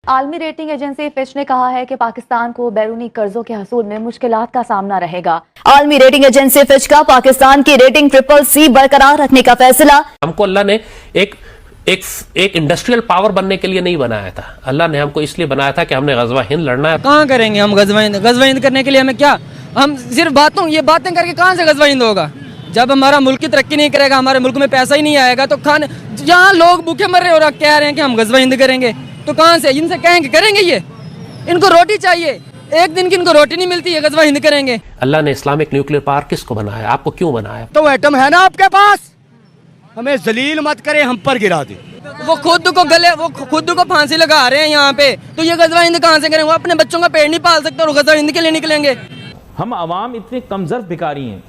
आलमी rating agency Fitch ने कहा है कि पाकिस्तान को बैरूनी कर्जों के हसूल में मुश्किलात का सामना रहेगा। आलमी रेटिंग एजेंसी फिच का पाकिस्तान की रेटिंग CCC बरकरार रखने का फैसला। हमको अल्लाह ने एक इंडस्ट्रियल पावर बनने के लिए नहीं बनाया था। अल्लाह ने हमको इसलिए बनाया था कि हमने गजवा हिंद लड़ना है। कहाँ करेंगे हम गजवा हिंद करने के लिए हमें क्या, हम सिर्फ बातें करके कहाँ से गजवा हिंद होगा। जब हमारा मुल्क की तरक्की नहीं करेगा, हमारे मुल्क में पैसा ही नहीं आएगा तो खाने जहाँ लोग भूखे मर रहे और कह रहे हैं कि हम गजवा हिंद करेंगे, तो कहाँ से इनसे कहेंगे करेंगे। ये इनको रोटी चाहिए, एक दिन की इनको रोटी नहीं मिलती है, गजवा हिंद करेंगे। अल्लाह ने इस्लामिक न्यूक्लियर पावर किसको बनाया, आपको क्यों बनाया? तो एटम है ना आपके पास, हमें जलील मत करे, हम पर गिरा दे। वो खुद को फांसी लगा रहे हैं यहाँ पे, तो ये गजवा हिंद कहाँ से करेंगे? वो अपने बच्चों का पेट नहीं पाल सकते और गजवा हिंद के लिए निकलेंगे। हम आवाम इतने कमजोर भिखारी हैं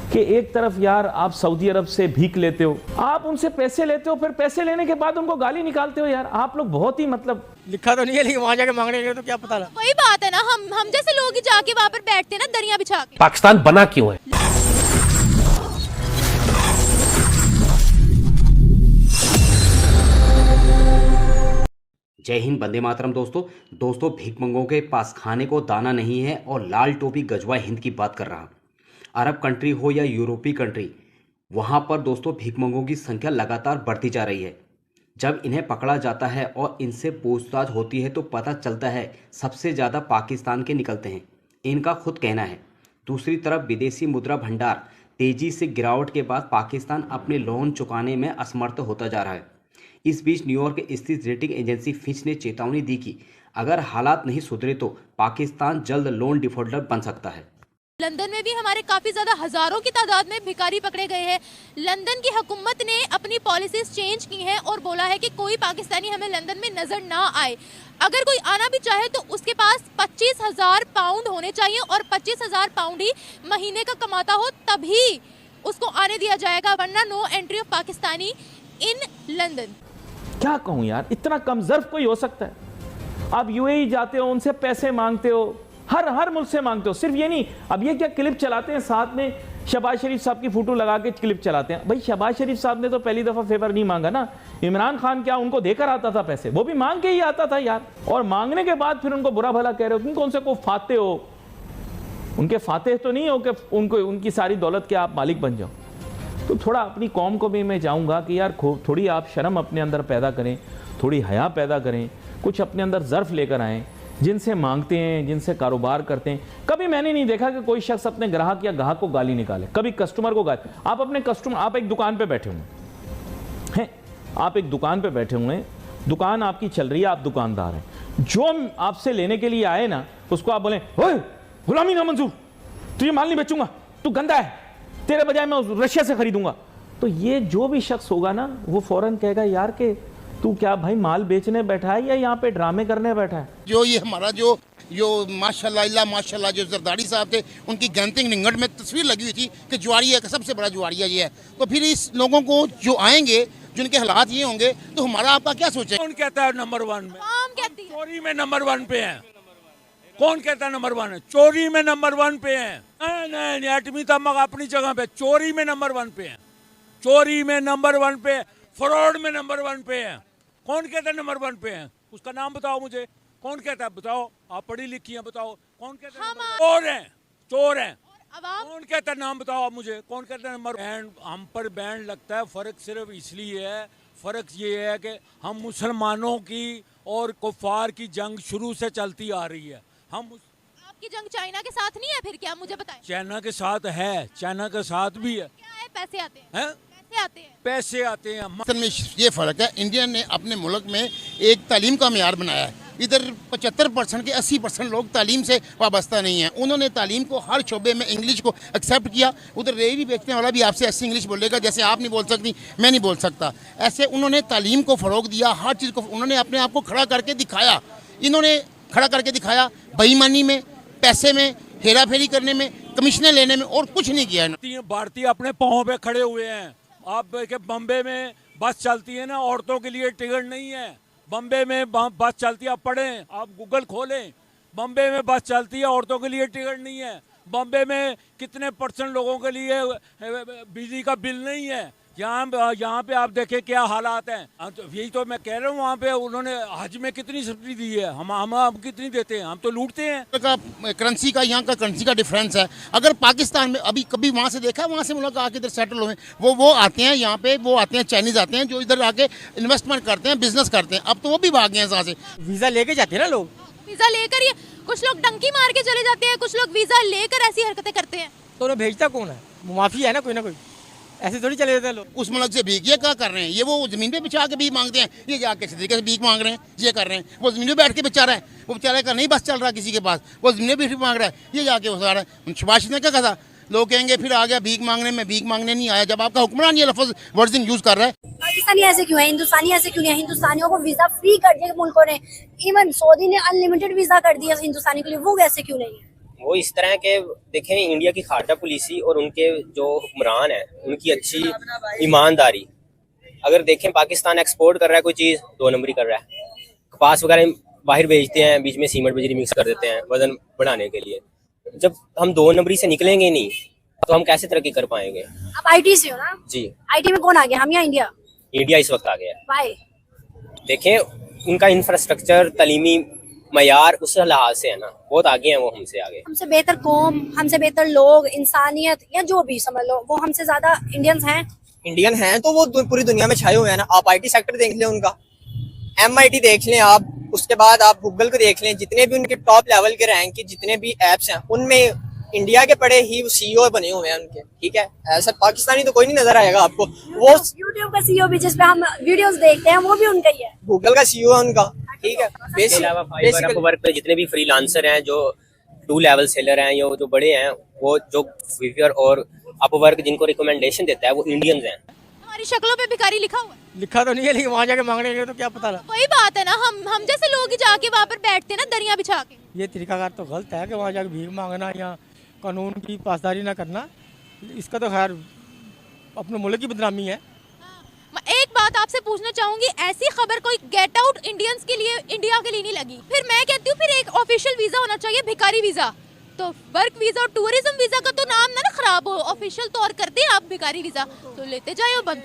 कि एक तरफ यार आप सऊदी अरब से भीख लेते हो, आप उनसे पैसे लेते हो, फिर पैसे लेने के बाद उनको गाली निकालते हो। यार आप लोग बहुत ही मतलब, लिखा तो नहीं है लेकिन वहाँ जाके मांगने के तो क्या पता लगा। वही बात है ना, हम जैसे लोग ही जाके वहाँ पर बैठते हैं ना दरिया बिछा के। पाकिस्तान बना क्यों है? जय हिंद, वंदे मातरम। दोस्तों भिखमंगों के पास खाने को दाना नहीं है और लाल टोपी गजवा हिंद की बात कर रहा। अरब कंट्री हो या यूरोपीय कंट्री, वहाँ पर दोस्तों भिखमंगों की संख्या लगातार बढ़ती जा रही है। जब इन्हें पकड़ा जाता है और इनसे पूछताछ होती है तो पता चलता है सबसे ज़्यादा पाकिस्तान के निकलते हैं, इनका खुद कहना है। दूसरी तरफ विदेशी मुद्रा भंडार तेज़ी से गिरावट के बाद पाकिस्तान अपने लोन चुकाने में असमर्थ होता जा रहा है। इस बीच न्यूयॉर्क स्थित रेटिंग एजेंसी फिच ने चेतावनी दी कि अगर हालात नहीं सुधरे तो पाकिस्तान जल्द लोन डिफॉल्टर बन सकता है। लंदन में भी हमारे काफी ज्यादा हजारों की तादाद में भिखारी पकड़े गए हैं। लंदन की हुकूमत ने अपनी पॉलिसीज चेंज की हैं और बोला है कि कोई पाकिस्तानी हमें लंदन में नजर ना आए। अगर कोई आना भी चाहे तो उसके पास 25,000 पाउंड होने चाहिए और 25,000 पाउंड ही महीने का कमाता हो, तभी उसको आने दिया जाएगा, वरना no entry of Pakistani in London. क्या कहूँ यार, इतना कमजोर कोई हो सकता है? आप यूएई जाते हो, उनसे पैसे मांगते हो, हर मुल्क से मांगते हो। सिर्फ ये नहीं, अब ये क्या क्लिप चलाते हैं साथ में शहबाज शरीफ साहब की फोटो लगा के क्लिप चलाते हैं। भाई शहबाज शरीफ साहब ने तो पहली दफा फेवर नहीं मांगा ना। इमरान खान क्या उनको देकर आता था पैसे? वो भी मांग के ही आता था यार। और मांगने के बाद फिर उनको बुरा भला कह रहे हो, तुम कौन से को फाते हो? उनके फाते तो नहीं हो कि उनको उनकी सारी दौलत के आप मालिक बन जाओ। तो थोड़ा अपनी कौम को भी मैं चाहूँगा कि यार थोड़ी आप शर्म अपने अंदर पैदा करें, थोड़ी हया पैदा करें, कुछ अपने अंदर ज़र्फ लेकर आएँ। जिनसे मांगते हैं, जिनसे कारोबार करते हैं, कभी मैंने नहीं देखा कि कोई शख्स अपने ग्राहक या ग्राहक को गाली निकाले, कभी कस्टमर को गाली। आप अपने कस्टमर, आप एक दुकान पे बैठे हुए हैं, आप एक दुकान पे बैठे हुए हैं, दुकान आपकी चल रही है, आप दुकानदार हैं, जो आपसे लेने के लिए आए ना उसको आप बोलें ओए गुलामी ना मंजूर, तुझे माल नहीं बेचूंगा, तू गंदा है, तेरे बजाय मैं रशिया से खरीदूंगा, तो ये जो भी शख्स होगा ना वो फौरन कहेगा यार के तू क्या भाई माल बेचने बैठा है या यहाँ पे ड्रामे करने बैठा है? जो ये हमारा जो माशाल्लाह जो जरदारी साहब थे, उनकी गैंतिंग निंगट में तस्वीर लगी हुई थी कि जुआरिया का सबसे बड़ा जुआरिया ये है। तो फिर इस लोगों को जो आएंगे, जिनके हालात ये होंगे, तो हमारा आपका क्या सोचे? कौन कहता है नंबर 1 में? चोरी में नंबर 1 पे है। कौन कहता है नंबर 1 है? चोरी में नंबर 1 पे है। नहीं, एटमी तमक अपनी जगह पे, चोरी में नंबर 1 पे है। चोरी में नंबर 1 पे, फ्रॉड में नंबर 1 पे है। कौन कहता है नंबर 1 पे है? उसका नाम बताओ मुझे, कौन कहता है? बताओ, आप पढ़ी लिखी हैं, बताओ कौन कहता है? चोर हैं। कौन कहता है? नाम बताओ आप मुझे, कौन कहता है नंबर? हम पर बैन लगता है, फर्क सिर्फ इसलिए है, फर्क ये है कि हम मुसलमानों की और कुफार की जंग शुरू से चलती आ रही है। आपकी जंग चाइना के साथ नहीं है, फिर क्या? मुझे बताएं। चाइना के साथ है, चाइना के साथ भी है। क्या है? पैसे आते हैं, पैसे आते हैं। असल में ये फ़र्क है, इंडिया ने अपने मुल्क में एक तालीम का मेयार बनाया है। इधर 75% के 80% लोग तालीम से वाबस्ता नहीं हैं। उन्होंने तालीम को हर शोबे में इंग्लिश को एक्सेप्ट किया। उधर रेहड़ी बेचने वाला भी आपसे ऐसी इंग्लिश बोलेगा जैसे आप नहीं बोल सकती, मैं नहीं बोल सकता। ऐसे उन्होंने तालीम को फ़रोग दिया, हर चीज़ को उन्होंने अपने आप को खड़ा करके दिखाया। इन्होंने खड़ा करके दिखाया बेईमानी में, पैसे में, हेरा फेरी करने में, कमीशनें लेने में, और कुछ नहीं किया। भारतीय अपने पाँव पे खड़े हुए हैं। आप के बम्बे में बस चलती है ना, औरतों के लिए टिकट नहीं है। बम्बे में बस चलती है, आप पढ़ें, आप गूगल खोलें, बम्बे में बस चलती है, औरतों के लिए टिकट नहीं है। बम्बे में कितने % लोगों के लिए बिजली का बिल नहीं है। यहाँ पे आप देखें क्या हालात हैं। तो यही तो मैं कह रहा हूँ, वहाँ पे उन्होंने हज में कितनी सब्सिडी दी है, हम कितनी देते हैं, हम तो लूटते हैं। करेंसी का यहाँ का करेंसी का डिफरेंस है। अगर पाकिस्तान में अभी कभी वहाँ से देखा, वहाँ से मुल्क आके इधर सेटल हुए, वो आते हैं यहाँ पे, वो आते हैं चाइनीज आते हैं जो इधर आके इन्वेस्टमेंट करते हैं, बिजनेस करते हैं। अब तो वो भी भाग गए हैं यहाँ से। वीजा लेके जाते हैं ना लोग, वीजा लेकर ये कुछ लोग डंकी मार के चले जाते हैं, कुछ लोग वीजा लेकर ऐसी हरकतें करते हैं। तो उन्हें भेजता कौन है? मुआफी है ना कोई, ऐसे थोड़ी चले जाते हैं लोग। उस मुल्क से भीख ये क्या कर रहे हैं? ये वो जमीन पे बिछा के भीख मांगते हैं, ये जाके इसी तरीके से भीख मांग रहे हैं, ये कर रहे हैं। वो जमीन पे बैठ के बेचारा है, वो बेचारे का नहीं बस चल रहा किसी के पास, वो जमीन पे भीख मांग रहा है, ये जाके वो सारा है। शबाश ने क्या कहा, लोग कहेंगे फिर आ गया भीख मांगने में, भीख मांगने नहीं आया। जब आपका हुक्मरान ये लफ्ज वर्जिंग यूज कर रहा है। पाकिस्तानी ऐसे क्यों है, हिंदुस्तानी ऐसे क्यों है? हिंदुस्तानियों को वीजा फ्री कर दिया मुल्कों ने, इवन सऊदी ने अनलिमिटेड वीजा कर दिया हिंदुस्तानी के लिए, वो कैसे क्यों नहीं है? वो इस तरह के देखें, इंडिया की खारजा पुलिसी और उनके जो हुक्मरान हैं उनकी अच्छी ईमानदारी। अगर देखें पाकिस्तान एक्सपोर्ट कर रहा है कोई चीज़, 2 नंबरी कर रहा है। कपास वगैरह बाहर भेजते हैं, बीच में सीमेंट बिजली मिक्स कर देते हैं वजन बढ़ाने के लिए। जब हम 2 नंबरी से निकलेंगे नहीं तो हम कैसे तरक्की कर पाएंगे? आप आईटी से हो ना? जी। आईटी में कौन आ गया, हम या इंडिया? इंडिया इस वक्त आ गया है। भाई देखें उनका इंफ्रास्ट्रक्चर, तलीमी मयार उस लिहाज से है ना, बहुत आगे हैं वो हमसे आगे। हमसे बेहतर कौम, हमसे बेहतर लोग, इंसानियत या जो भी समझ लो, वो हमसे ज्यादा इंडियंस हैं। इंडियन हैं तो वो पूरी दुनिया में छाए हुए हैं ना। आप आईटी सेक्टर देख लें उनका, MIT देख लें आप, उसके बाद आप गूगल को देख लें, जितने भी उनके टॉप लेवल के रैंक के जितने भी एप्स हैं उनमें इंडिया के पड़े ही CEO बने हुए हैं उनके। ठीक है, ऐसा पाकिस्तानी तो कोई नहीं नजर आएगा आपको। वो यूट्यूब का CEO भी जिस पे हम वीडियोस देखते हैं वो भी उनका ही है, गूगल का CEO है उनका। ठीक है, इसके अलावा फाइवर, अपवर्क पे जितने भी फ्रीलांसर हैं, जो 2 लेवल सेलर हैं, या जो बड़े हैं, वो जो फाइवर और अपवर्क जिनको रिकमेंडेशन देता है वो इंडियंस हैं। हमारी शक्लों पे भिखारी लिखा हुआ है। लिखा तो नहीं है, लेकिन वहाँ जाके मांगने गए तो क्या पता लगा। वही बात है ना, हम जैसे लोग ही जाके वहाँ पर बैठते हैं ना दरिया बिछा के। ये तरीकाकार तो गलत है कि वहाँ जाके भीख मांगना या कानून की पासदारी ना करना। इसका तो खैर अपने मुल्क की बदनामी है। मैं एक बात आपसे पूछना चाहूंगी, ऐसी खबर कोई गेट आउट इंडियंस के लिए, इंडिया के लिए नहीं लगी? फिर मैं कहती हूँ फिर एक ऑफिशियल वीजा होना चाहिए, भिखारी वीजा। तो वर्क वीजा और टूरिज्म वीजा का तो नाम ना खराब हो, ऑफिशियल तौर कर दे आप भिखारी वीजा, तो लेते जाए और बनते